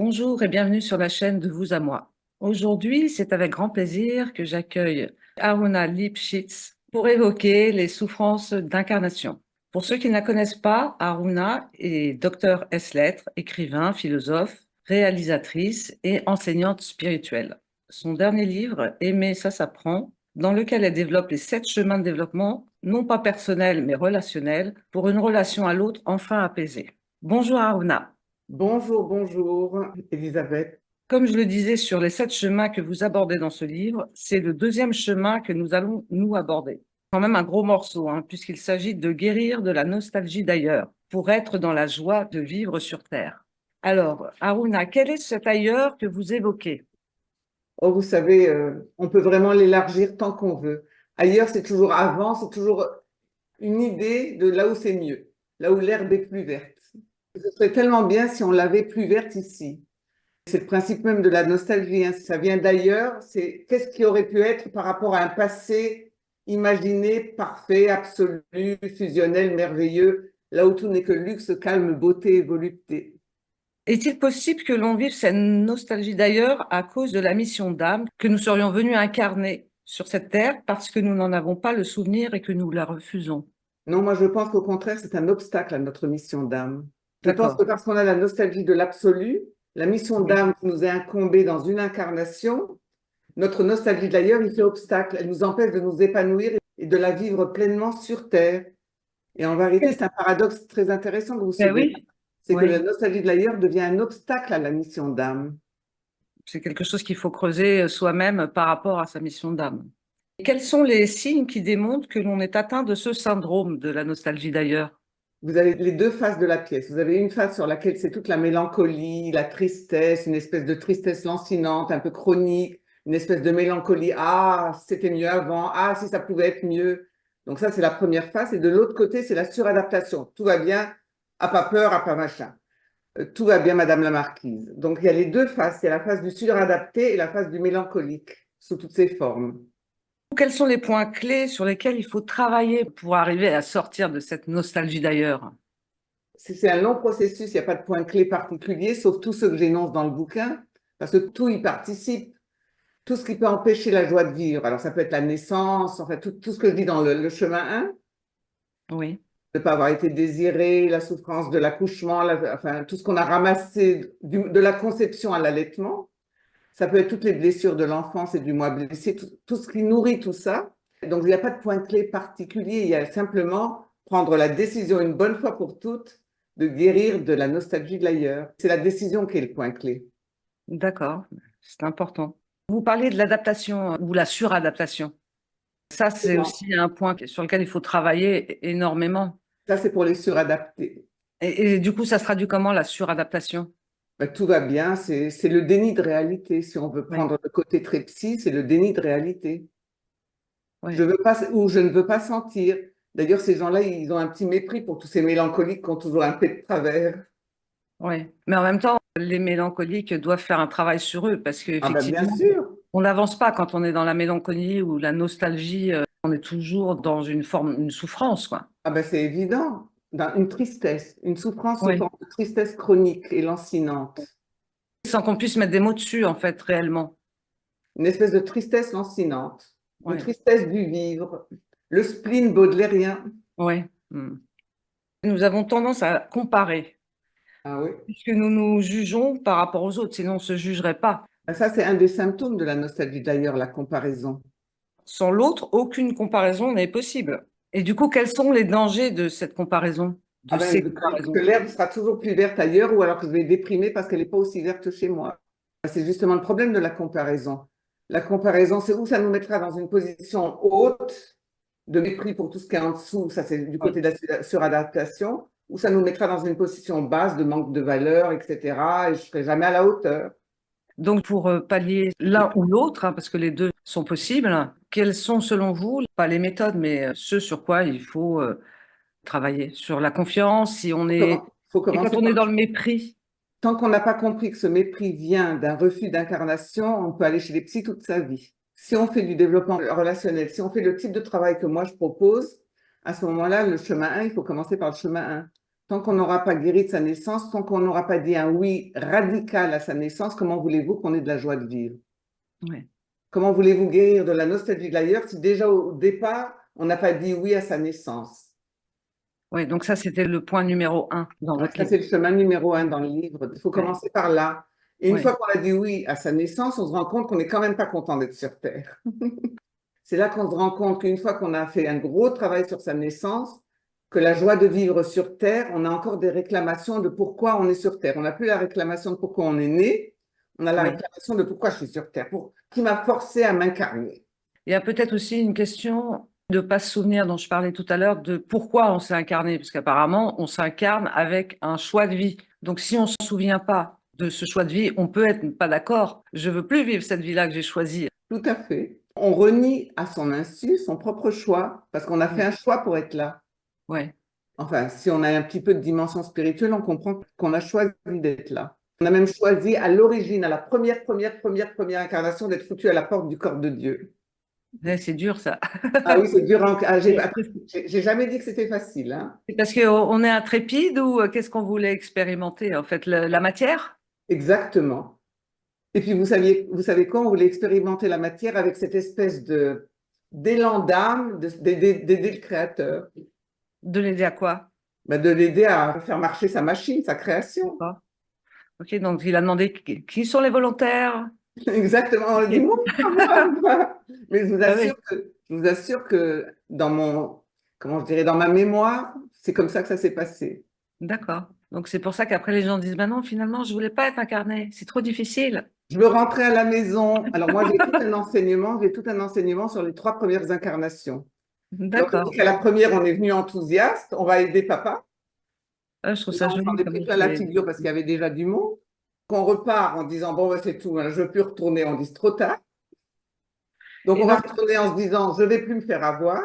Bonjour et bienvenue sur la chaîne de Vous à Moi. Aujourd'hui, c'est avec grand plaisir que j'accueille Aruna Lipschitz pour évoquer les souffrances d'incarnation. Pour ceux qui ne la connaissent pas, Aruna est docteur ès-lettres, écrivain, philosophe, réalisatrice et enseignante spirituelle. Son dernier livre, Aimer, ça s'apprend, dans lequel elle développe les 7 chemins de développement, non pas personnels mais relationnels, pour une relation à l'autre enfin apaisée. Bonjour Aruna. Bonjour, bonjour, Elisabeth. Comme je le disais sur les 7 chemins que vous abordez dans ce livre, c'est le deuxième chemin que nous allons nous aborder. Quand même un gros morceau, hein, puisqu'il s'agit de guérir de la nostalgie d'ailleurs, pour être dans la joie de vivre sur Terre. Alors, Aruna, quel est cet ailleurs que vous évoquez? Oh, vous savez, on peut vraiment l'élargir tant qu'on veut. Ailleurs, c'est toujours avant, c'est toujours une idée de là où c'est mieux, là où l'herbe est plus verte. Ce serait tellement bien si on l'avait plus verte ici. C'est le principe même de la nostalgie, hein. Ça vient d'ailleurs, c'est qu'est-ce qui aurait pu être par rapport à un passé imaginé, parfait, absolu, fusionnel, merveilleux, là où tout n'est que luxe, calme, beauté et volupté. Est-il possible que l'on vive cette nostalgie d'ailleurs à cause de la mission d'âme que nous serions venus incarner sur cette terre parce que nous n'en avons pas le souvenir et que nous la refusons? Non, moi je pense qu'au contraire, c'est un obstacle à notre mission d'âme. Je pense que D'accord. parce qu'on a la nostalgie de l'absolu, la mission Oui. d'âme qui nous est incombée dans une incarnation, notre nostalgie de l'ailleurs, il fait obstacle. Elle nous empêche de nous épanouir et de la vivre pleinement sur Terre. Et en vérité, c'est un paradoxe très intéressant que vous Ben soulevez. oui, C'est que la oui. nostalgie de l'ailleurs devient un obstacle à la mission d'âme. C'est quelque chose qu'il faut creuser soi-même par rapport à sa mission d'âme. Quels sont les signes qui démontrent que l'on est atteint de ce syndrome de la nostalgie d'ailleurs? Vous avez les deux faces de la pièce. Vous avez une face sur laquelle c'est toute la mélancolie, la tristesse, une espèce de tristesse lancinante, un peu chronique, une espèce de mélancolie. Ah, c'était mieux avant. Ah, si ça pouvait être mieux. Donc ça, c'est la première face. Et de l'autre côté, c'est la suradaptation. Tout va bien, à pas peur, à pas machin. Tout va bien, Madame la Marquise. Donc il y a les deux faces. Il y a la face du suradapté et la face du mélancolique, sous toutes ses formes. Quels sont les points clés sur lesquels il faut travailler pour arriver à sortir de cette nostalgie d'ailleurs? C'est un long processus, il n'y a pas de point clé particulier, sauf tout ce que j'énonce dans le bouquin, parce que tout y participe. Tout ce qui peut empêcher la joie de vivre. Alors, ça peut être la naissance, enfin, tout ce que je dis dans le chemin 1, Oui, de ne pas avoir été désiré, la souffrance de l'accouchement, enfin, tout ce qu'on a ramassé de la conception à l'allaitement. Ça peut être toutes les blessures de l'enfance et du moi blessé, tout ce qui nourrit tout ça. Donc, il n'y a pas de point clé particulier, il y a simplement prendre la décision une bonne fois pour toutes de guérir de la nostalgie de l'ailleurs. C'est la décision qui est le point clé. d'accord, c'est important. Vous parlez de l'adaptation ou la suradaptation. Ça, c'est aussi un point sur lequel il faut travailler énormément. Ça, c'est pour les suradaptés. Et du coup, ça se traduit comment la suradaptation? Ben, tout va bien, c'est le déni de réalité. Si on veut Oui, prendre le côté très psy, c'est le déni de réalité. Je oui, veux pas, ou je ne veux pas sentir. D'ailleurs, ces gens-là, ils ont un petit mépris pour tous ces mélancoliques qui ont toujours un peu de travers. oui. Mais en même temps, les mélancoliques doivent faire un travail sur eux parce Ah ben bien qu'effectivement, sûr. on n'avance pas quand on est dans la mélancolie ou la nostalgie. On est toujours dans une forme, une souffrance, quoi. Ah ben c'est évident. Une tristesse, une souffrance sous Oui. forme de tristesse chronique et lancinante. Sans qu'on puisse mettre des mots dessus, en fait, réellement. Une espèce de tristesse lancinante. Une Oui, tristesse du vivre. Le spleen baudelairien. oui. Hmm. Nous avons tendance à comparer, Ah oui. puisque nous nous jugeons par rapport aux autres, sinon on ne se jugerait pas. Ben, ça, c'est un des symptômes de la nostalgie d'ailleurs, la comparaison. Sans l'autre, aucune comparaison n'est possible. Et du coup, quels sont les dangers de cette comparaison, Ah de ces ben, que comparaisons? l'herbe sera toujours plus verte ailleurs ou alors que je vais déprimer parce qu'elle n'est pas aussi verte chez moi. C'est justement le problème de la comparaison. La comparaison, c'est où ça nous mettra dans une position haute de mépris pour tout ce qui est en dessous, ça c'est du Oui. côté de la suradaptation, ou ça nous mettra dans une position basse de manque de valeur, etc. Et je ne serai jamais à la hauteur. Donc, pour pallier l'un ou l'autre, hein, parce que les deux sont possibles, quelles sont selon vous, pas les méthodes, mais ce sur quoi il faut travailler? Sur la confiance, si on est... Faut Et quand commencer on est par... dans le mépris, Tant qu'on n'a pas compris que ce mépris vient d'un refus d'incarnation, on peut aller chez les psys toute sa vie. Si on fait du développement relationnel, si on fait le type de travail que moi je propose, à ce moment-là, le chemin 1, il faut commencer par le chemin 1. Tant qu'on n'aura pas guéri de sa naissance, tant qu'on n'aura pas dit un oui radical à sa naissance, comment voulez-vous qu'on ait de la joie de vivre? Ouais. Comment voulez-vous guérir de la nostalgie de l'ailleurs si déjà au départ, on n'a pas dit oui à sa naissance? Ouais, donc ça, c'était le point numéro un dans Ouais, votre ça, livre. c'est le chemin numéro un dans le livre. Il faut Ouais, commencer par là. Et une ouais, fois qu'on a dit oui à sa naissance, on se rend compte qu'on n'est quand même pas content d'être sur Terre. C'est là qu'on se rend compte qu'une fois qu'on a fait un gros travail sur sa naissance, que la joie de vivre sur Terre, on a encore des réclamations de pourquoi on est sur Terre. On n'a plus la réclamation de pourquoi on est né, on a la ouais. réclamation de pourquoi je suis sur Terre, qui m'a forcé à m'incarner. Il y a peut-être aussi une question de ne pas se souvenir dont je parlais tout à l'heure de pourquoi on s'est incarné, parce qu'apparemment, on s'incarne avec un choix de vie. Donc, si on ne se souvient pas de ce choix de vie, on peut être pas d'accord. Je veux plus vivre cette vie-là que j'ai choisie. Tout à fait. On renie à son insu son propre choix, parce qu'on a fait Ouais, un choix pour être là. ouais, Enfin, si on a un petit peu de dimension spirituelle, on comprend qu'on a choisi d'être là. On a même choisi à l'origine, à la première incarnation, d'être foutu à la porte du corps de Dieu. ouais, c'est dur ça. Ah oui, c'est dur. Ouais. J'ai jamais dit que c'était facile, hein. C'est parce qu'on est intrépide ou qu'est-ce qu'on voulait expérimenter en fait, la matière? Exactement. Et puis, vous savez quoi? On voulait expérimenter la matière avec cette espèce de d'élan d'âme, d'aider le créateur, De l'aider à quoi? ben, de l'aider à faire marcher sa machine, sa création. D'accord. Ok, donc il a demandé qui sont les volontaires? Exactement, on le dit, Ok. moi. Mais Ah oui, je vous assure que dans mon, comment je dirais, dans ma mémoire, c'est comme ça que ça s'est passé. d'accord. Donc c'est pour ça qu'après les gens disent, bah non, finalement, je voulais pas être incarné, c'est trop difficile. Je veux rentrer à la maison. Alors moi, j'ai tout un enseignement sur les trois premières incarnations. Alors je dis D'accord. qu'à la première, on est venu enthousiaste, on va aider papa. Ah, je trouve Là, ça on s'en joli est comme pris vous plein la pouvez. figure parce qu'il y avait déjà du monde. Qu'on repart en disant, bon, ben, c'est tout, hein, je veux plus retourner, on dit c'est trop tard. Donc Et on va donc, retourner en se disant, je vais plus me faire avoir.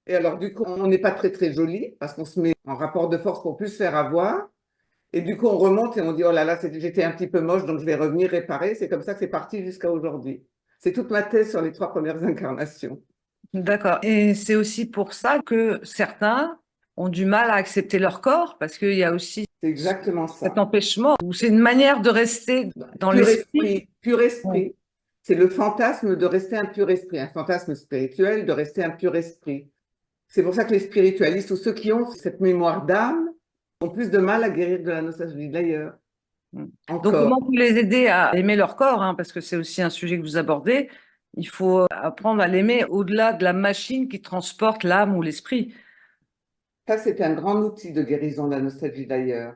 Et alors, du coup, on n'est pas très joli parce qu'on se met en rapport de force pour plus se faire avoir. Et du coup, on remonte et on dit, oh là là, j'étais un petit peu moche, donc je vais revenir réparer. C'est comme ça que c'est parti jusqu'à aujourd'hui. C'est toute ma thèse sur les trois premières incarnations. d'accord. Et c'est aussi pour ça que certains ont du mal à accepter leur corps, parce qu'il y a aussi C'est exactement cet ça. empêchement, ou c'est une manière de rester dans l'esprit. Pur Ouais, esprit. C'est le fantasme de rester un pur esprit, un fantasme spirituel de rester un pur esprit. C'est pour ça que les spiritualistes ou ceux qui ont cette mémoire d'âme ont plus de mal à guérir de la nostalgie d'ailleurs. ouais. Donc, Encore. comment vous les aider à aimer leur corps, hein, parce que c'est aussi un sujet que vous abordez. Il faut apprendre à l'aimer au-delà de la machine qui transporte l'âme ou l'esprit. Ça, c'est un grand outil de guérison de la nostalgie d'ailleurs.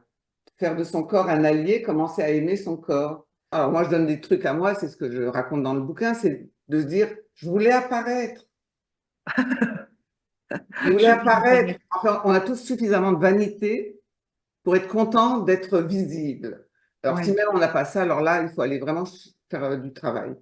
Faire de son corps un allié, commencer à aimer son corps. Alors moi, je donne des trucs à moi, c'est ce que je raconte dans le bouquin, c'est de se dire, je voulais apparaître, je Je voulais suis bien apparaître. d'accord. Enfin, on a tous suffisamment de vanité pour être content d'être visible. Alors si Ouais, même on n'a pas ça, alors là, il faut aller vraiment faire du travail.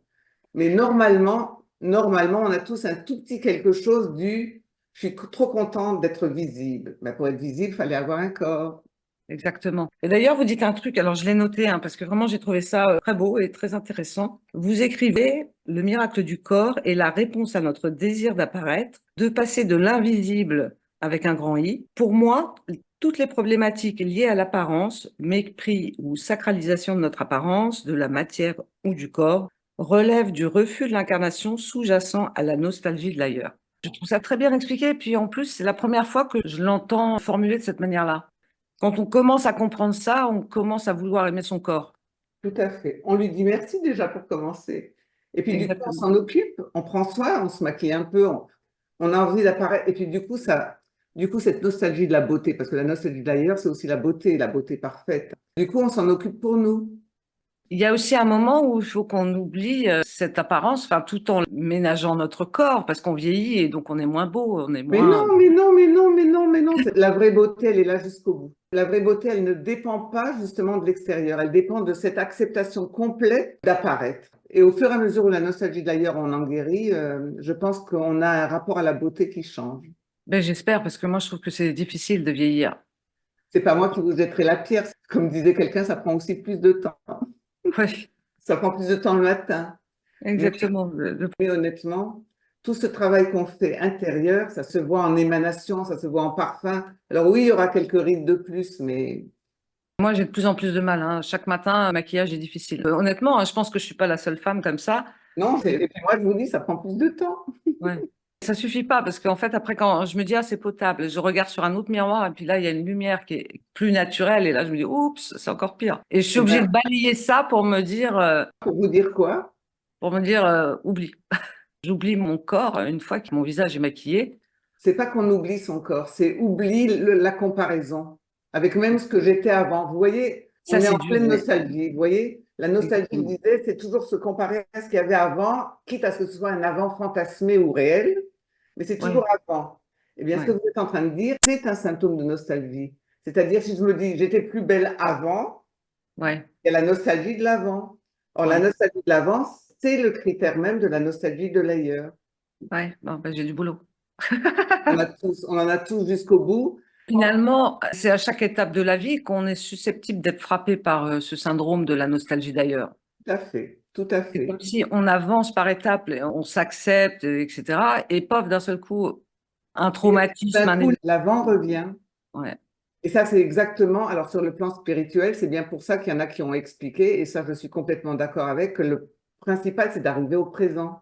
Mais normalement, on a tous un tout petit quelque chose du, je suis trop contente d'être visible. Mais pour être visible, il fallait avoir un corps. exactement. Et d'ailleurs, vous dites un truc, alors je l'ai noté, hein, parce que vraiment, j'ai trouvé ça très beau et très intéressant. Vous écrivez, le miracle du corps est la réponse à notre désir d'apparaître, de passer de l'invisible avec un grand I. Pour moi, toutes les problématiques liées à l'apparence, mépris ou sacralisation de notre apparence, de la matière ou du corps, relèvent du refus de l'incarnation sous-jacent à la nostalgie de l'ailleurs. Je trouve ça très bien expliqué, puis en plus, c'est la première fois que je l'entends formulé de cette manière-là. Quand on commence à comprendre ça, on commence à vouloir aimer son corps. Tout à fait. On lui dit merci déjà pour commencer. Et puis du coup, on Exactement. s'en occupe, on prend soin, on se maquille un peu, on a envie d'apparaître. Et puis du coup, cette nostalgie de la beauté, parce que la nostalgie d'ailleurs, c'est aussi la beauté parfaite. Du coup, on s'en occupe pour nous. Il y a aussi un moment où il faut qu'on oublie cette apparence, enfin, tout en ménageant notre corps, parce qu'on vieillit et donc on est moins beau, on est Mais moins. non, mais non, mais non, mais non, mais non. La vraie beauté, elle est là jusqu'au bout. La vraie beauté, elle ne dépend pas justement de l'extérieur. Elle dépend de cette acceptation complète d'apparaître. Et au fur et à mesure où la nostalgie d'ailleurs, on en guérit, je pense qu'on a un rapport à la beauté qui change. Ben, j'espère, parce que moi, je trouve que c'est difficile de vieillir. C'est pas moi qui vous jetterai la pierre. Comme disait quelqu'un, ça prend aussi plus de temps. Oui, Ça prend plus de temps le matin. Mais, exactement. mais honnêtement, tout ce travail qu'on fait intérieur, ça se voit en émanation, ça se voit en parfum. Alors oui, il y aura quelques rides de plus, mais Moi, j'ai de plus en plus de mal, hein. Chaque matin, le maquillage est difficile. Honnêtement, hein, je pense que je suis pas la seule femme comme ça. non, et puis moi, je vous dis, ça prend plus de temps. Ouais. Ça suffit pas parce qu'en fait, après, quand je me dis, ah, c'est potable, je regarde sur un autre miroir et puis là, il y a une lumière qui est plus naturelle et là, je me dis, oups, c'est encore pire. Et je suis Eh obligée ben, de balayer ça pour vous dire quoi? pour me dire, oublie. J'oublie mon corps une fois que mon visage est maquillé. C'est pas qu'on oublie son corps, c'est oublie la comparaison avec même ce que j'étais avant. Vous voyez, Ça, on est en c'est dur, pleine oui. nostalgie. Vous voyez, la nostalgie, je Exactement. disais, c'est toujours se comparer à ce qu'il y avait avant, quitte à ce que ce soit un avant fantasmé ou réel, mais c'est toujours Ouais, avant. Eh bien, ce que ouais, vous êtes en train de dire, c'est un symptôme de nostalgie. C'est-à-dire, si je me dis, j'étais plus belle avant, ouais, il y a la nostalgie de l'avant. Or, la ouais, nostalgie de l'avant, c'est le critère même de la nostalgie de l'ailleurs. ouais. Bon, ben, j'ai du boulot. On en a tous jusqu'au bout. Finalement, c'est à chaque étape de la vie qu'on est susceptible d'être frappé par ce syndrome de la nostalgie d'ailleurs. Tout à fait, tout à C'est comme fait. si on avance par étapes, et on s'accepte, etc. Et pof, d'un seul coup, un Et traumatisme, d'un un coup, événement. l'avant revient. Ouais, Et ça, c'est exactement, alors sur le plan spirituel, c'est bien pour ça qu'il y en a qui ont expliqué, et ça, je suis complètement d'accord avec, que le principal, c'est d'arriver au présent.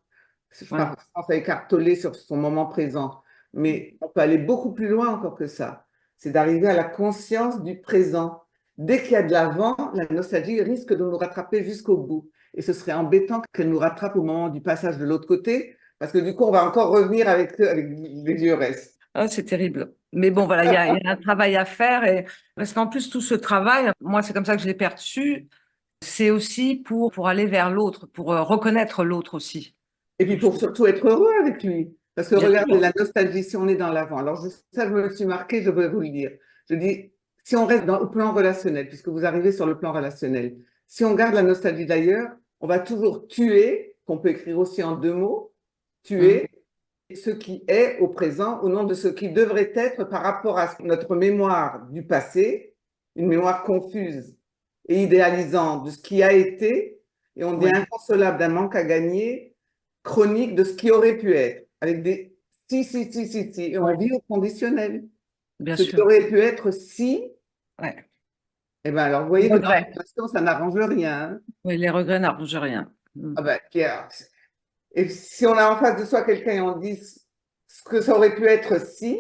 Je ouais, pense à Eckhart Tolle sur son moment présent, mais on peut aller beaucoup plus loin encore que ça. C'est d'arriver à la conscience du présent. Dès qu'il y a de l'avant, la nostalgie risque de nous rattraper jusqu'au bout. Et ce serait embêtant qu'elle nous rattrape au moment du passage de l'autre côté, parce que du coup, on va encore revenir avec les vieux restes. ah, c'est terrible. Mais bon, voilà, il y a un travail à faire. Et... Parce qu'en plus, tout ce travail, moi, c'est comme ça que je l'ai perçu, c'est aussi pour aller vers l'autre, pour reconnaître l'autre aussi. Et puis pour surtout être heureux avec lui. Parce que Bien regardez, sûr. la nostalgie, si on est dans l'avant. Alors ça, je me suis marqué, je veux vous le dire. Je dis, si on reste dans le plan relationnel, puisque vous arrivez sur le plan relationnel, si on garde la nostalgie d'ailleurs, on va toujours tuer, qu'on peut écrire aussi en deux mots, Hum. tuer ce qui est au présent au nom de ce qui devrait être par rapport à notre mémoire du passé, une mémoire confuse et idéalisante de ce qui a été, et on est Ouais, inconsolable d'un manque à gagner chronique de ce qui aurait pu être, avec des si, et on ouais, vit au conditionnel. bien Ce qui sûr. aurait pu être si, Ouais. eh bien alors vous Les voyez que dans la regrets. relation, ça n'arrange rien. Hein. Oui, les regrets n'arrangent rien. Ah ben, Pierre, et si on a en face de soi quelqu'un et on dit ce que ça aurait pu être si,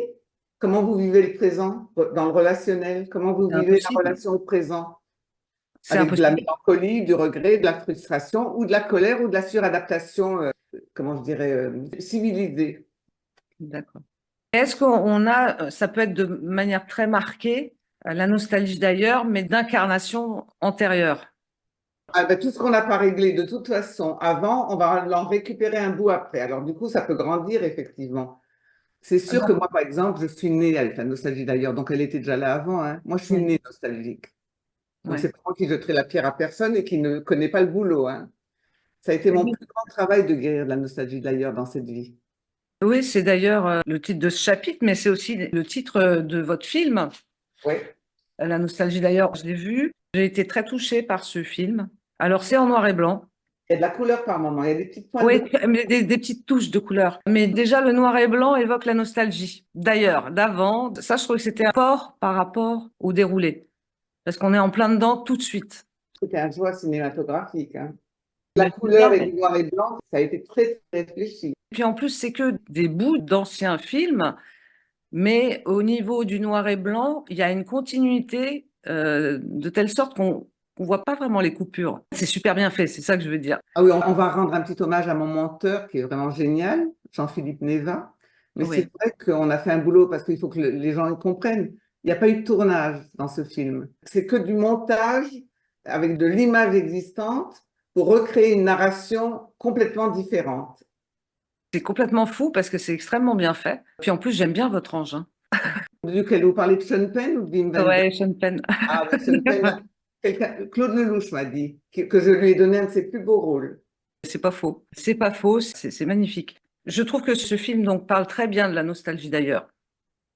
comment vous vivez le présent dans le relationnel? Comment vous C'est vivez la impossible. relation au présent? C'est Avec de la impossible. mélancolie, du regret, de la frustration ou de la colère ou de la suradaptation, comment je dirais, civilisée. D'accord. Est-ce qu'on a, ça peut être de manière très marquée, la nostalgie d'ailleurs, mais d'incarnation antérieure. Ah ben, tout ce qu'on n'a pas réglé de toute façon avant, on va en récupérer un bout après. Alors du coup, ça peut grandir effectivement. C'est sûr que Donc, moi, par exemple, je suis née avec la nostalgie d'ailleurs, donc elle était déjà là avant. Hein. Moi, je suis oui, née nostalgique. Donc ouais. c'est pas moi qui jeterai la pierre à personne et qui ne connaît pas le boulot. Hein. Ça a été mon Oui, plus grand travail de guérir de la nostalgie d'ailleurs dans cette vie. oui, c'est d'ailleurs le titre de ce chapitre, mais c'est aussi le titre de votre film. Oui. La nostalgie d'ailleurs, je l'ai vu. J'ai été très touchée par ce film. Alors, c'est en noir et blanc. Il y a de la couleur par moment, il y a des petites pointes de Oui, couleur. mais des petites touches de couleur. Mais déjà, le noir et blanc évoque la nostalgie. D'ailleurs, d'avant, ça, je trouve que c'était fort par rapport au déroulé. Parce qu'on est en plein dedans tout de suite. C'était un choix cinématographique. Hein. La Mais c'est ça, couleur et mais- du noir et blanc, ça a été très, très réfléchi. Puis en plus, c'est que des bouts d'anciens films, mais au niveau du noir et blanc, il y a une continuité de telle sorte qu'on voit pas vraiment les coupures. C'est super bien fait, c'est ça que je veux dire. Ah oui, on va rendre un petit hommage à mon monteur qui est vraiment génial, Jean-Philippe Neva. Mais Oui. c'est vrai qu'on a fait un boulot parce qu'il faut que les gens le comprennent. Il n'y a pas eu de tournage dans ce film. C'est que du montage avec de l'image existante pour recréer une narration complètement différente. C'est complètement fou parce que c'est extrêmement bien fait. Puis en plus, j'aime bien votre engin. Duquel vous parlez de Sean Penn ou de Wim Wenders? Ouais, Sean Penn. Ah oui, Sean Penn, Claude Lelouch m'a dit que je lui ai donné un de ses plus beaux rôles. C'est pas faux. C'est pas faux, c'est magnifique. Je trouve que ce film donc parle très bien de la nostalgie d'ailleurs.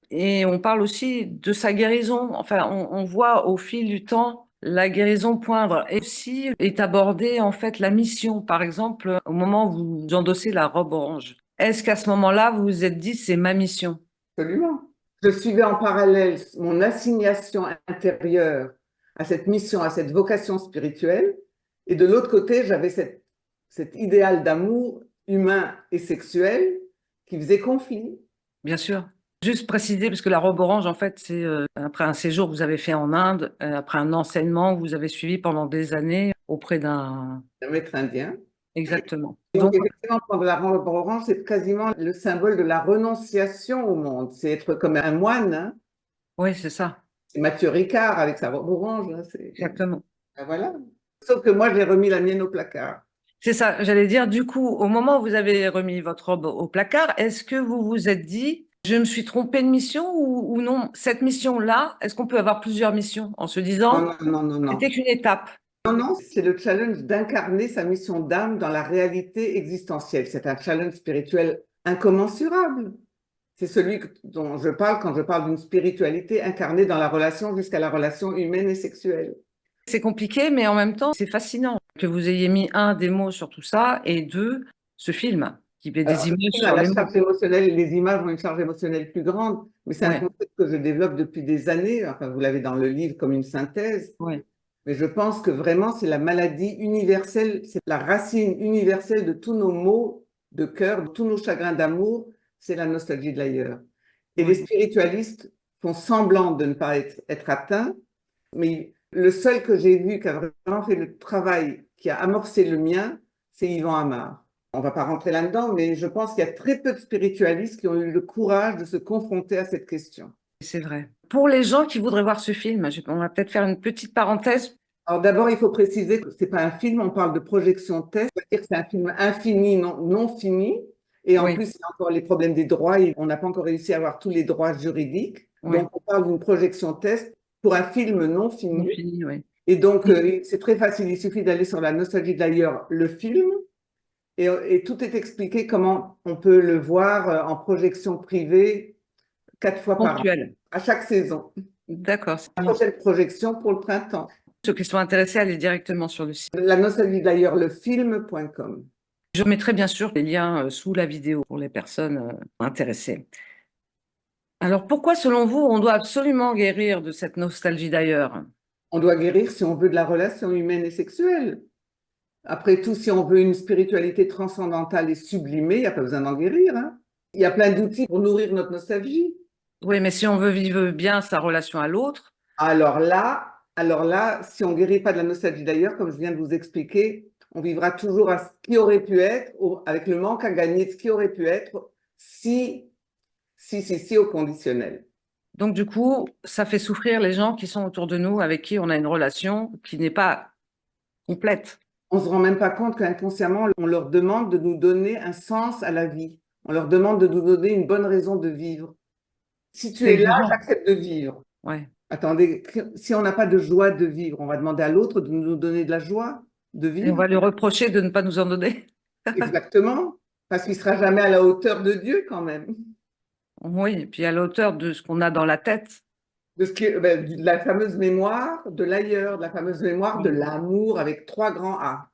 Et on parle aussi de sa guérison. Enfin, on voit au fil du temps la guérison poindre. Et aussi est abordée en fait la mission. Par exemple, au moment où vous endossez la robe orange. Est-ce qu'à ce moment-là, vous vous êtes dit, c'est ma mission? Absolument. Je suivais en parallèle mon assignation intérieure à cette mission, à cette vocation spirituelle. Et de l'autre côté, j'avais cet idéal d'amour humain et sexuel qui faisait conflit. Bien sûr. Juste préciser, parce que la robe orange, en fait, c'est après un séjour que vous avez fait en Inde, après un enseignement que vous avez suivi pendant des années auprès d'un... Un maître indien. Exactement. Donc, Donc, effectivement, prendre la robe orange, c'est quasiment le symbole de la renonciation au monde. C'est être comme un moine, hein. oui, c'est ça. C'est Mathieu Ricard avec sa robe orange, hein. Exactement. Ben voilà. Sauf que moi, j'ai remis la mienne au placard. C'est ça. J'allais dire, du coup, au moment où vous avez remis votre robe au placard, est-ce que vous vous êtes dit, je me suis trompée de mission ou non? Cette mission-là, est-ce qu'on peut avoir plusieurs missions en se Non, disant, non, non, non, non. c'était qu'une étape? Non, non, c'est le challenge d'incarner sa mission d'âme dans la réalité existentielle. C'est un challenge spirituel incommensurable. C'est celui dont je parle quand je parle d'une spiritualité incarnée dans la relation jusqu'à la relation humaine et sexuelle. C'est compliqué, mais en même temps, c'est fascinant que vous ayez mis un, des mots sur tout ça, et deux, ce film qui met des Alors, images sur la les mots. charge émotionnelle, les images ont une charge émotionnelle plus grande, mais c'est un Ouais, concept que je développe depuis des années. Enfin, vous l'avez dans le livre comme une synthèse. ouais. Mais je pense que vraiment, c'est la maladie universelle, c'est la racine universelle de tous nos maux de cœur, de tous nos chagrins d'amour, c'est la nostalgie de l'ailleurs. Et les Ouais. spiritualistes font semblant de ne pas être atteints, mais le seul que j'ai vu qui a vraiment fait le travail, qui a amorcé le mien, c'est Yvan Amar. On ne va pas rentrer là-dedans, mais je pense qu'il y a très peu de spiritualistes qui ont eu le courage de se confronter à cette question. C'est vrai. Pour les gens qui voudraient voir ce film, on va peut-être faire une petite parenthèse. Alors d'abord, il faut préciser que ce n'est pas un film, on parle de projection test, c'est-à-dire que c'est un film infini, non fini. Et en Oui, plus, il y a encore les problèmes des droits, on n'a pas encore réussi à avoir tous les droits juridiques. oui. Donc, on parle d'une projection test pour un film non On fini. finit, oui. Et donc, c'est très facile, il suffit d'aller sur La nostalgie d'ailleurs, le film, et tout est expliqué comment on peut le voir en projection privée 4 fois par an, Ponctuel. à chaque saison. D'accord. La prochaine projection pour le printemps. Ceux qui sont intéressés, allez directement sur le site. La nostalgie d'ailleurs, le film.com. Je mettrai bien sûr les liens sous la vidéo pour les personnes intéressées. Alors pourquoi, selon vous, on doit absolument guérir de cette nostalgie d'ailleurs? On doit guérir si on veut de la relation humaine et sexuelle. Après tout, si on veut une spiritualité transcendantale et sublimée, il n'y a pas besoin d'en guérir, hein. Il y a plein d'outils pour nourrir notre nostalgie. Oui, mais si on veut vivre bien sa relation à l'autre, Alors là, si on ne guérit pas de la nostalgie d'ailleurs, comme je viens de vous expliquer, on vivra toujours à ce qui aurait pu être, avec le manque à gagner de ce qui aurait pu être, si au conditionnel. donc du coup, ça fait souffrir les gens qui sont autour de nous, avec qui on a une relation qui n'est pas complète. On ne se rend même pas compte qu'inconsciemment, on leur demande de nous donner un sens à la vie. On leur demande de nous donner une bonne raison de vivre. Si tu C'est es là, exigeant. j'accepte de vivre. Ouais. Attendez, si on n'a pas de joie de vivre, on va demander à l'autre de nous donner de la joie de Et on vivre. va lui reprocher de ne pas nous en donner. Exactement. Parce qu'il ne sera jamais à la hauteur de Dieu quand même. Oui, et puis à la hauteur de ce qu'on a dans la tête. De la fameuse mémoire de l'ailleurs, de la fameuse mémoire de Oui. l'amour avec 3 grands A.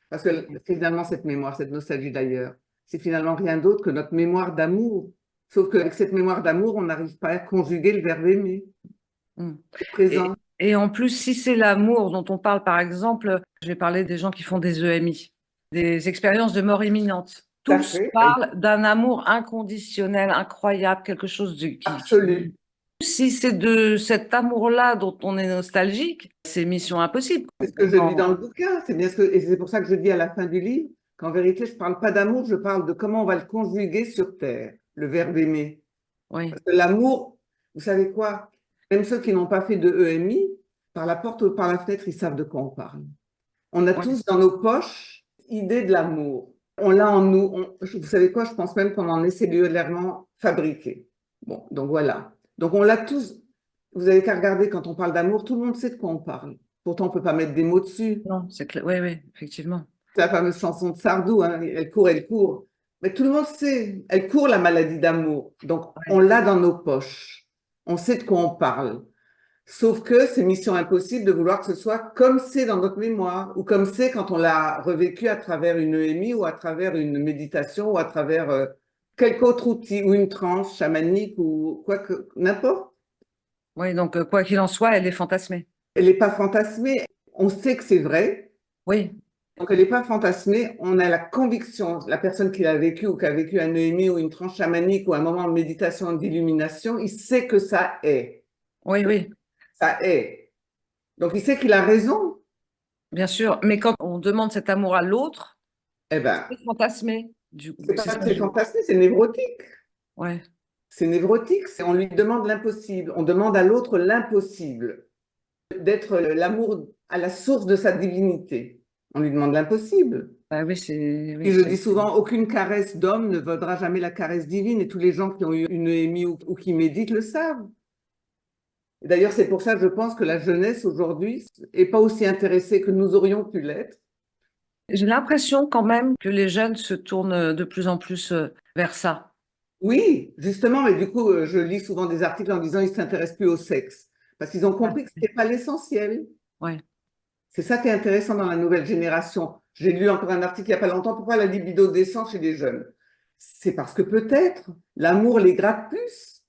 Parce que finalement, cette mémoire, cette nostalgie d'ailleurs, c'est finalement rien d'autre que notre mémoire d'amour. Sauf qu'avec cette mémoire d'amour, on n'arrive pas à conjuguer le verbe aimer, Mm. présent. Et en plus, si c'est l'amour dont on parle, par exemple, je vais parler des gens qui font des EMI, des expériences de mort imminente. Tout à Tous fait, parlent d'un amour inconditionnel, incroyable, quelque chose absolu. Si c'est de cet amour-là dont on est nostalgique, c'est mission impossible. C'est ce que je dis dans le bouquin. C'est bien et c'est pour ça que je dis à la fin du livre qu'en vérité, je ne parle pas d'amour, je parle de comment on va le conjuguer sur Terre, le verbe aimer. Oui, Parce que l'amour, vous savez quoi? Même ceux qui n'ont pas fait de EMI, par la porte ou par la fenêtre, ils savent de quoi on parle. On a oui, tous dans nos poches idée de l'amour. On l'a en nous. Vous savez quoi? Je pense même qu'on en est cellulairement fabriqué. Bon, donc voilà. Donc on l'a tous. Vous avez qu'à regarder quand on parle d'amour, tout le monde sait de quoi on parle. Pourtant, on ne peut pas mettre des mots dessus. non, c'est clair. Oui, oui, effectivement. C'est la fameuse chanson de Sardou, hein, elle court, elle court. Mais tout le monde sait, elle court la maladie d'amour. Donc, on Ouais. l'a dans nos poches. On sait de quoi on parle. Sauf que c'est mission impossible de vouloir que ce soit comme c'est dans notre mémoire, ou comme c'est quand on l'a revécu à travers une EMI, ou à travers une méditation, ou à travers quelque autre outil ou une transe chamanique ou quoi que, n'importe. Oui, donc quoi qu'il en soit, elle est fantasmée. Elle n'est pas fantasmée. On sait que c'est vrai. Oui, Donc, elle n'est pas fantasmée. On a la conviction, la personne qui l'a vécu ou qui a vécu un EMI ou une transe chamanique ou un moment de méditation, d'illumination, il sait que ça est. oui, oui, Ça est. Donc, il sait qu'il a raison. bien sûr. Mais quand on demande cet amour à l'autre, Eh ben, c'est fantasmé. Du coup, c'est c'est pas ça. que c'est fantasmé, c'est névrotique. Ouais. C'est névrotique. On lui demande l'impossible. On demande à l'autre l'impossible. D'être l'amour à la source de sa divinité. On lui demande l'impossible. Bah oui, Et oui, je dis souvent, aucune caresse d'homme ne vaudra jamais la caresse divine. Et tous les gens qui ont eu une EMI ou qui méditent le savent. Et d'ailleurs, c'est pour ça que je pense que la jeunesse aujourd'hui n'est pas aussi intéressée que nous aurions pu l'être. J'ai l'impression quand même que les jeunes se tournent de plus en plus vers ça. Oui, justement, mais du coup, je lis souvent des articles en disant qu'ils ne s'intéressent plus au sexe. Parce qu'ils ont compris que ce Ouais, n'était pas l'essentiel. ouais, C'est ça qui est intéressant dans la nouvelle génération. J'ai lu encore un article il n'y a pas longtemps, pourquoi la libido descend chez les jeunes? C'est parce que peut-être l'amour les gratte plus,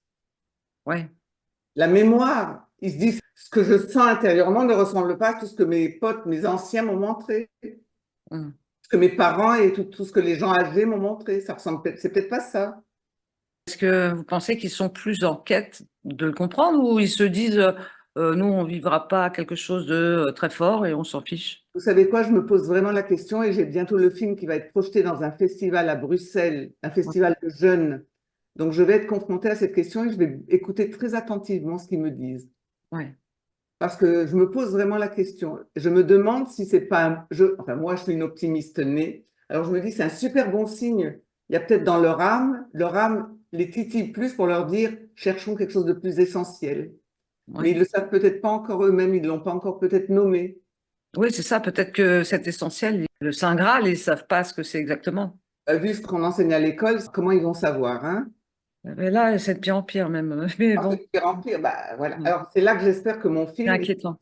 ouais. la mémoire. Ils se disent, ce que je sens intérieurement ne ressemble pas à tout ce que mes potes, mes anciens m'ont montré, Mm. ce que mes parents et tout ce que les gens âgés m'ont montré. Ça ressemble, c'est peut-être pas ça. Est-ce que vous pensez qu'ils sont plus en quête de le comprendre ou ils se disent nous, on vivra pas quelque chose de très fort et on s'en fiche? Vous savez quoi, je me pose vraiment la question et j'ai bientôt le film qui va être projeté dans un festival à Bruxelles, un Ouais, festival de jeunes. Donc je vais être confrontée à cette question et je vais écouter très attentivement ce qu'ils me disent. ouais, Parce que je me pose vraiment la question. Je me demande si c'est pas enfin moi je suis une optimiste née. Alors je me dis c'est un super bon signe. Il y a peut-être dans leur âme les titille plus pour leur dire cherchons quelque chose de plus essentiel. Mais ouais. ils le savent peut-être pas encore eux-mêmes, ils l'ont pas encore peut-être nommé. Oui, c'est ça. Peut-être que cet essentiel, le Saint Graal, ils savent pas ce que c'est exactement. Vu ce qu'on enseigne à l'école, comment ils vont savoir, hein? Mais là, c'est de pire en pire même. Mais Ah, c'est bon, de pire en pire. Bah, voilà. mm, Alors c'est là que j'espère que mon c'est film, inquiétant.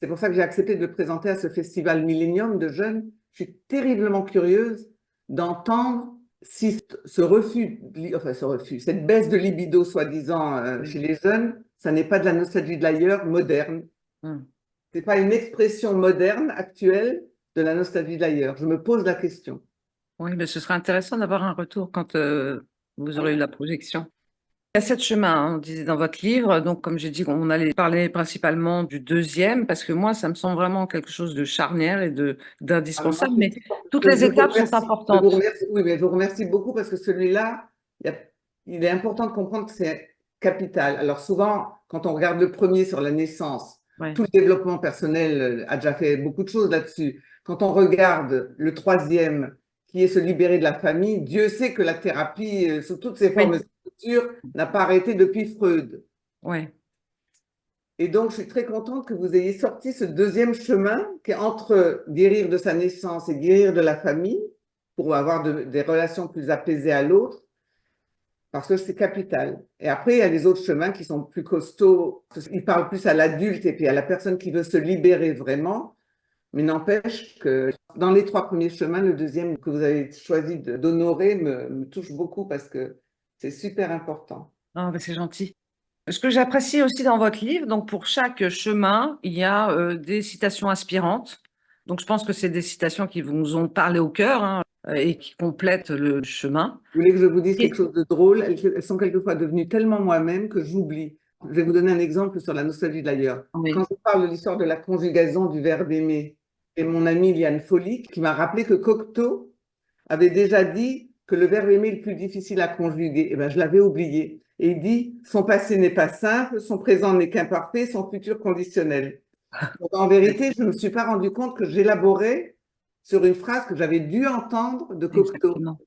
c'est pour ça que j'ai accepté de le présenter à ce festival Millennium de jeunes. Je suis terriblement curieuse d'entendre si ce refus, enfin ce refus, cette baisse de libido soi-disant chez Mm, les jeunes, ça n'est pas de la nostalgie de l'ailleurs moderne. mm. C'est pas une expression moderne actuelle de la nostalgie de l'ailleurs. Je me pose la question. Oui, mais ce serait intéressant d'avoir un retour quand vous aurez eu Ouais. la projection. Il y a sept chemins, hein, on disait dans votre livre. Donc, comme j'ai dit, on allait parler principalement du deuxième, parce que moi, ça me semble vraiment quelque chose de charnière et Alors, moi, d'indispensable. je, Mais toutes les je vous étapes sont remercie. Je vous importantes. remercie. Oui, mais je vous remercie beaucoup parce que celui-là, il est important de comprendre que c'est capital. Alors souvent, quand on regarde le premier sur la naissance, Ouais, tout le développement personnel a déjà fait beaucoup de choses là-dessus. Quand on regarde le troisième, qui est se libérer de la famille, Dieu sait que la thérapie, sous toutes ses formes et oui, structures, n'a pas arrêté depuis Freud. ouais, Et donc, je suis très contente que vous ayez sorti ce deuxième chemin qui est entre guérir de sa naissance et guérir de la famille pour avoir des relations plus apaisées à l'autre, parce que c'est capital. Et après, il y a les autres chemins qui sont plus costauds. Ils parlent plus à l'adulte et puis à la personne qui veut se libérer vraiment. Mais n'empêche que dans les trois premiers chemins, le deuxième que vous avez choisi d'honorer me touche beaucoup parce que c'est super important. ah, ben, c'est gentil. Ce que j'apprécie aussi dans votre livre, donc pour chaque chemin, il y a des citations inspirantes. Donc je pense que c'est des citations qui vous ont parlé au cœur, hein, et qui complètent le chemin. Vous voulez que je vous dise quelque Et, chose de drôle? Elles sont quelquefois devenues tellement moi-même que j'oublie. Je vais vous donner un exemple sur la nostalgie de l'ailleurs. Quand oui, je parle de l'histoire de la conjugaison du verbe aimer, et mon amie Liane Folly qui m'a rappelé que Cocteau avait déjà dit que le verbe aimer est le plus difficile à conjuguer. Eh ben, je l'avais oublié. Et il dit, son passé n'est pas simple, son présent n'est qu'imparfait, son futur conditionnel. Donc, en vérité, je ne me suis pas rendu compte que j'élaborais sur une phrase que j'avais dû entendre de Cocteau. exactement.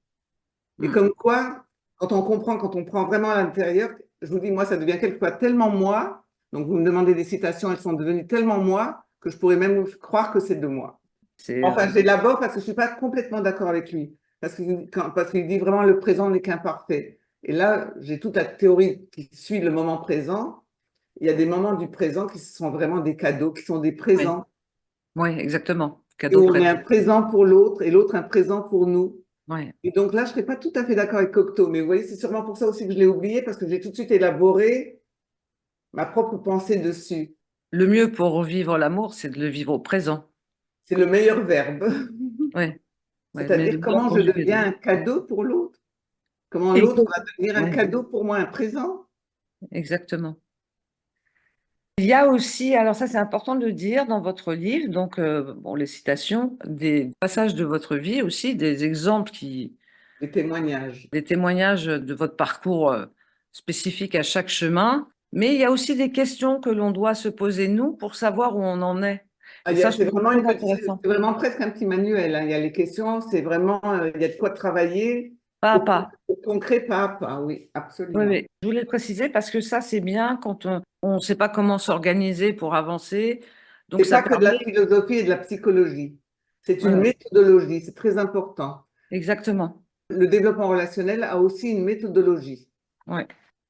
Et Mm. comme quoi, quand on comprend, quand on prend vraiment à l'intérieur, je vous dis, moi, ça devient quelquefois tellement moi. Donc, vous me demandez des citations, elles sont devenues tellement moi que je pourrais même croire que c'est de moi. C'est Enfin, j'élabore parce que je ne suis pas complètement d'accord avec lui. Parce qu'il dit vraiment le présent n'est qu'imparfait. Et là, j'ai toute la théorie qui suit le moment présent. Il y a des moments du présent qui sont vraiment des cadeaux, qui sont des oui, présents. oui, exactement. Et Cadeau où on est prêt. un présent pour l'autre et l'autre un présent pour nous. Ouais. Et donc là, je ne serais pas tout à fait d'accord avec Cocteau, mais vous voyez, c'est sûrement pour ça aussi que je l'ai oublié, parce que j'ai tout de suite élaboré ma propre pensée dessus. Le mieux pour vivre l'amour, c'est de le vivre au présent. C'est le meilleur verbe. Ouais, ouais, mais C'est-à-dire le verbe comment je conjugué. deviens un cadeau pour l'autre, comment l'autre Exact- va devenir un ouais, cadeau pour moi, un présent. exactement. Il y a aussi, alors ça c'est important de le dire dans votre livre, donc bon, les citations, des passages de votre vie aussi, des exemples Les témoignages. des témoignages de votre parcours spécifique à chaque chemin, mais il y a aussi des questions que l'on doit se poser nous pour savoir où on en est. Ah, Et ça, je c'est trouve ça vraiment très intéressant. c'est vraiment presque un petit manuel, hein. Il y a les questions, c'est vraiment, il y a de quoi travailler Pas à pas. au concret, pas à pas. Oui, Oui, absolument. oui. Je voulais le préciser parce que ça, c'est bien quand on ne sait pas comment s'organiser pour avancer. Donc, C'est ça pas que de la permet. philosophie et de la psychologie. C'est Ouais, une ouais, méthodologie, c'est très important. exactement. Le développement relationnel a aussi une méthodologie. Ouais.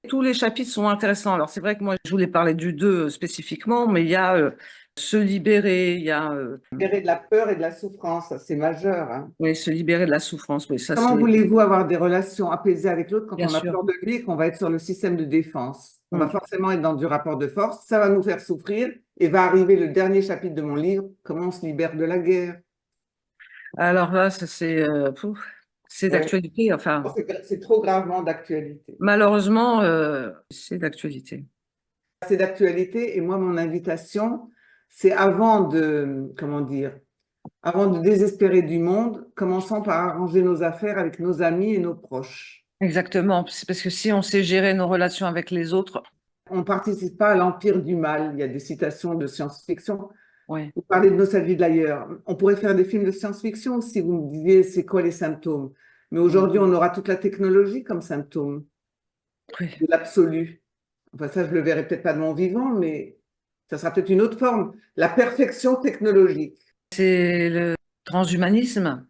Tous les chapitres sont intéressants. Alors, c'est vrai que moi, je voulais parler du 2 spécifiquement, mais il y a se libérer, il y a Libérer de la peur et de la souffrance, ça, c'est majeur, hein. oui, se libérer de la souffrance. Oui, ça, Comment c'est voulez-vous avoir des relations apaisées avec l'autre quand bien on a sûr. peur de lui et qu'on va être sur le système de défense? On va Mm. forcément être dans du rapport de force, ça va nous faire souffrir et va arriver le dernier chapitre de mon livre, comment on se libère de la guerre. Alors là, ça, c'est Ouais. d'actualité. Enfin, C'est trop gravement d'actualité. malheureusement, c'est d'actualité. C'est d'actualité et moi, mon invitation, c'est avant de, comment dire, avant de désespérer du monde, commençons par arranger nos affaires avec nos amis et nos proches. Exactement. C'est parce que si on sait gérer nos relations avec les autres, On ne participe pas à l'empire du mal. Il y a des citations de science-fiction. ouais. Vous parlez de nostalgie de l'ailleurs. On pourrait faire des films de science-fiction si vous me disiez c'est quoi les symptômes. Mais Mm. aujourd'hui, on aura toute la technologie comme symptôme Oui. de l'absolu. Enfin, ça, je le verrai peut-être pas de mon vivant, mais ça sera peut-être une autre forme. La perfection technologique. C'est le transhumanisme.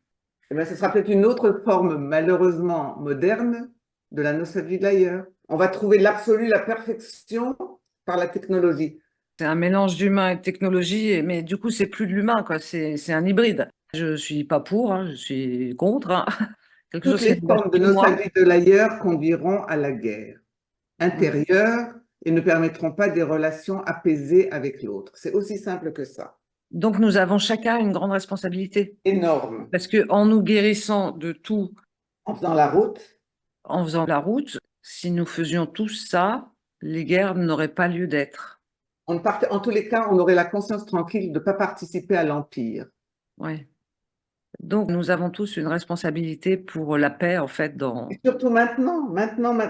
Eh bien, ce sera peut-être une autre forme, malheureusement moderne, de la nostalgie de l'ailleurs. On va trouver l'absolu, la perfection par la technologie. C'est un mélange d'humain et de technologie, mais du coup, c'est plus de l'humain, quoi. C'est un hybride. Je suis pas pour, hein, je suis contre, hein. Quelque Toutes chose qui les n'engage formes de que moi. nostalgie de l'ailleurs conduiront à la guerre Mm. intérieure et ne permettront pas des relations apaisées avec l'autre. C'est aussi simple que ça. Donc, nous avons chacun une grande responsabilité. Énorme. Parce que en nous guérissant de tout, En faisant la route, en faisant la route, si nous faisions tous ça, les guerres n'auraient pas lieu d'être. en tous les cas, on aurait la conscience tranquille de ne pas participer à l'empire. Ouais. Donc, nous avons tous une responsabilité pour la paix, en fait, Et dans. surtout maintenant,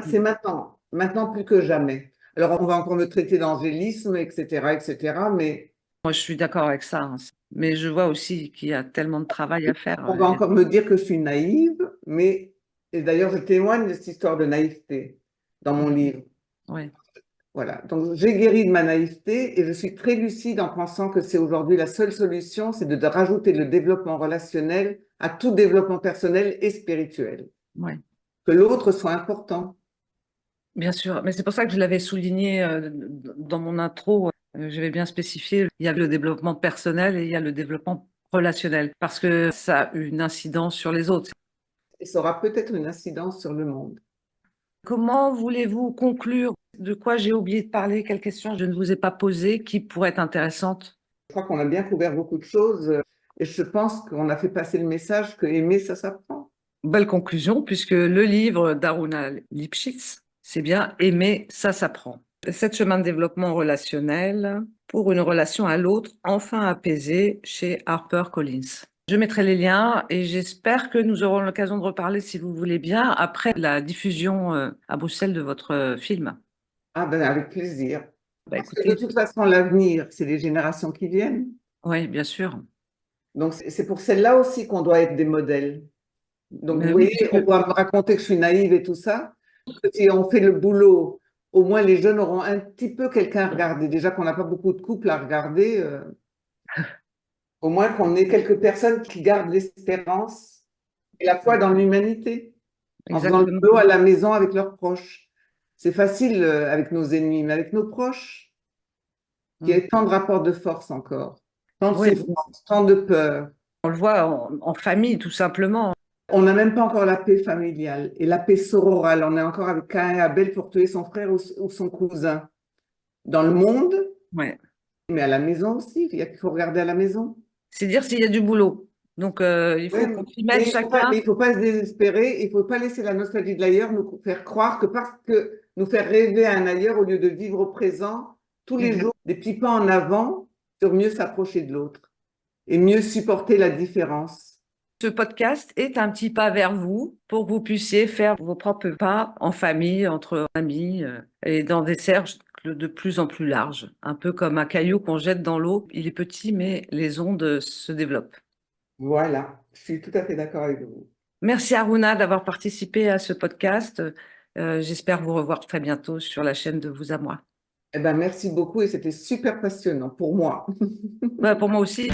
c'est maintenant, maintenant plus que jamais. Alors, on va encore me traiter d'angélisme, etc., etc., mais Moi, je suis d'accord avec ça, hein. Mais je vois aussi qu'il y a tellement de travail à faire. on va encore me dire que je suis naïve, mais, et d'ailleurs, je témoigne de cette histoire de naïveté dans mon livre. Ouais. Voilà, donc j'ai guéri de ma naïveté et je suis très lucide en pensant que c'est aujourd'hui la seule solution, c'est de rajouter le développement relationnel à tout développement personnel et spirituel. Ouais. Que l'autre soit important. Bien sûr, mais c'est pour ça que je l'avais souligné dans mon intro. J'avais bien spécifié, il y a le développement personnel et il y a le développement relationnel, parce que ça a une incidence sur les autres. Et ça aura peut-être une incidence sur le monde. Comment voulez-vous conclure? De quoi j'ai oublié de parler? Quelles questions je ne vous ai pas posées qui pourraient être intéressantes? Je crois qu'on a bien couvert beaucoup de choses et je pense qu'on a fait passer le message que aimer, ça s'apprend. Belle conclusion, puisque le livre d'Aruna Lipschitz, c'est bien aimer, ça s'apprend. 7 chemins de développement relationnel pour une relation à l'autre enfin apaisée chez HarperCollins. Je mettrai les liens et j'espère que nous aurons l'occasion de reparler, si vous voulez bien, après la diffusion à Bruxelles de votre film. Ah ben avec plaisir. Bah, Parce que de écoutez, toute façon, l'avenir, c'est les générations qui viennent. oui, bien sûr. Donc c'est pour celles-là aussi qu'on doit être des modèles. Donc, vous Mais oui, voyez, on puisque pourra me raconter que je suis naïve et tout ça. Si on fait le boulot, au moins les jeunes auront un petit peu quelqu'un à regarder. Déjà qu'on n'a pas beaucoup de couples à regarder, au moins qu'on ait quelques personnes qui gardent l'espérance et la foi dans l'humanité, en faisant le exactement. boulot à la maison avec leurs proches. C'est facile avec nos ennemis, mais avec nos proches, qui Mm. a tant de rapports de force encore, tant de Oui, souffrance, tant de peur. on le voit en famille, tout simplement. On n'a même pas encore la paix familiale et la paix sororale. On est encore avec Caïn et Abel pour tuer son frère ou son cousin. Dans le monde, Ouais. mais à la maison aussi, il faut regarder à la maison. C'est dire s'il y a du boulot. Donc, il Oui, faut qu'on s'y mette mais chacun. il faut pas se désespérer, il faut pas laisser la nostalgie de l'ailleurs nous faire croire que parce que nous faire rêver à un ailleurs au lieu de vivre au présent, tous les Exact. jours, des petits pas en avant sur mieux s'approcher de l'autre et mieux supporter la différence. Ce podcast est un petit pas vers vous pour que vous puissiez faire vos propres pas en famille, entre amis et dans des cercles de plus en plus larges. Un peu comme un caillou qu'on jette dans l'eau. Il est petit, mais les ondes se développent. Voilà, je suis tout à fait d'accord avec vous. Merci Aruna d'avoir participé à ce podcast. J'espère vous revoir très bientôt sur la chaîne de Vous à moi. Eh ben, merci beaucoup et c'était super passionnant pour moi. Pour moi aussi.